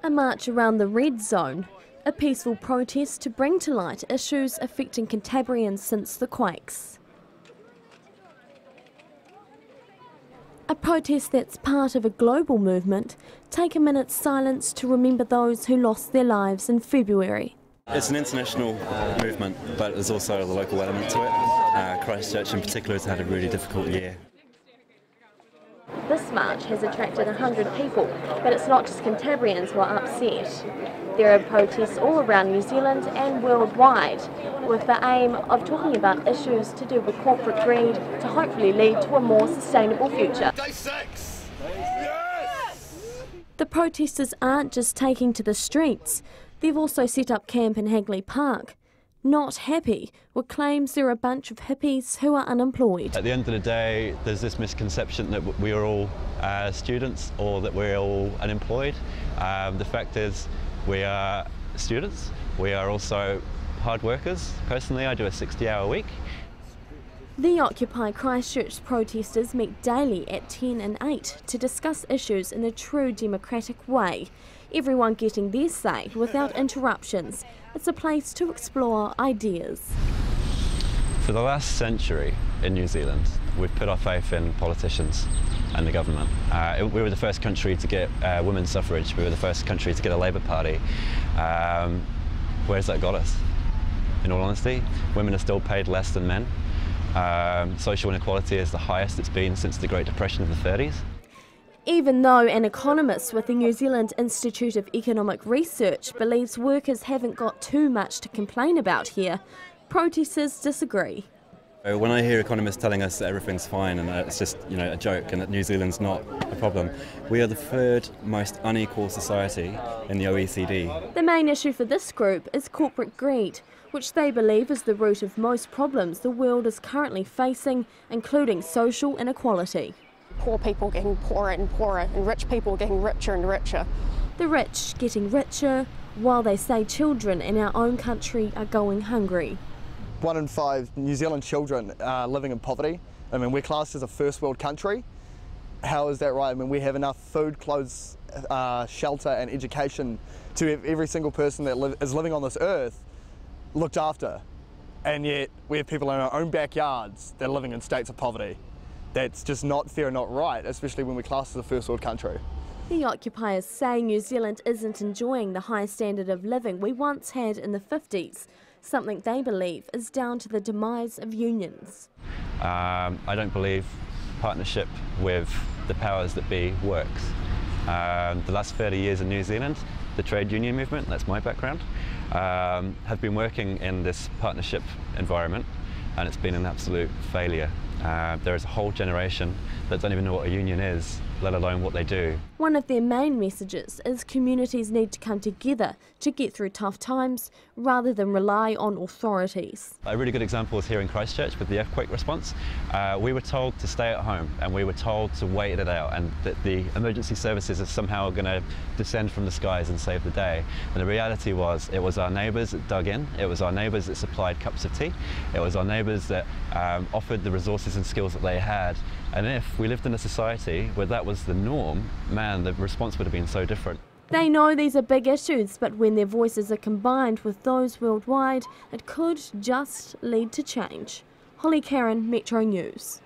A march around the red zone, a peaceful protest to bring to light issues affecting Cantabrians since the quakes. A protest that's part of a global movement. Take a minute's silence to remember those who lost their lives in February. It's an international movement, but there's also a local element to it. Christchurch in particular has had a really difficult year. This march has attracted 100 people, but it's not just Cantabrians who are upset. There are protests all around New Zealand and worldwide, with the aim of talking about issues to do with corporate greed to hopefully lead to a more sustainable future. Day 6! Yes! The protesters aren't just taking to the streets, they've also set up camp in Hagley Park. Not happy with claims there are a bunch of hippies who are unemployed. At the end of the day, there's this misconception that we are all students or that we're all unemployed. The fact is we are students, we are also hard workers. Personally, I do a 60-hour week. The Occupy Christchurch protesters meet daily at 10 and 8 to discuss issues in a true democratic way. Everyone getting their say without interruptions. It's a place to explore ideas. For the last century in New Zealand, we've put our faith in politicians and the government. We were the first country to get women's suffrage. We were the first country to get a Labour Party. Where's that got us? In all honesty, women are still paid less than men. Social inequality is the highest it's been since the Great Depression of the 30s. Even though an economist with the New Zealand Institute of Economic Research believes workers haven't got too much to complain about here, protesters disagree. When I hear economists telling us that everything's fine and that it's just a joke and that New Zealand's not a problem, we are the third most unequal society in the OECD. The main issue for this group is corporate greed, which they believe is the root of most problems the world is currently facing, including social inequality. Poor people getting poorer and poorer, and rich people getting richer and richer. The rich getting richer, while they say children in our own country are going hungry. 1 in 5 New Zealand children are living in poverty. I mean, we're classed as a first world country. How is that right? I mean, we have enough food, clothes, shelter and education to have every single person that is living on this earth looked after. And yet we have people in our own backyards that are living in states of poverty. That's just not fair and not right, especially when we're classed as a first world country. The occupiers say New Zealand isn't enjoying the high standard of living we once had in the 50s, something they believe is down to the demise of unions. I don't believe partnership with the powers that be works. The last 30 years in New Zealand, the trade union movement, that's my background, have been working in this partnership environment, and it's been an absolute failure. There is a whole generation that don't even know what a union is, let alone what they do. One of their main messages is communities need to come together to get through tough times rather than rely on authorities. A really good example is here in Christchurch with the earthquake response. We were told to stay at home and we were told to wait it out and that the emergency services are somehow going to descend from the skies and save the day. And the reality was it was our neighbours that dug in, it was our neighbours that supplied cups of tea, it was our neighbours that offered the resources and skills that they had. And if we lived in a society where that was the norm, man, the response would have been so different. They know these are big issues, but when their voices are combined with those worldwide, it could just lead to change. Carran, Metronews.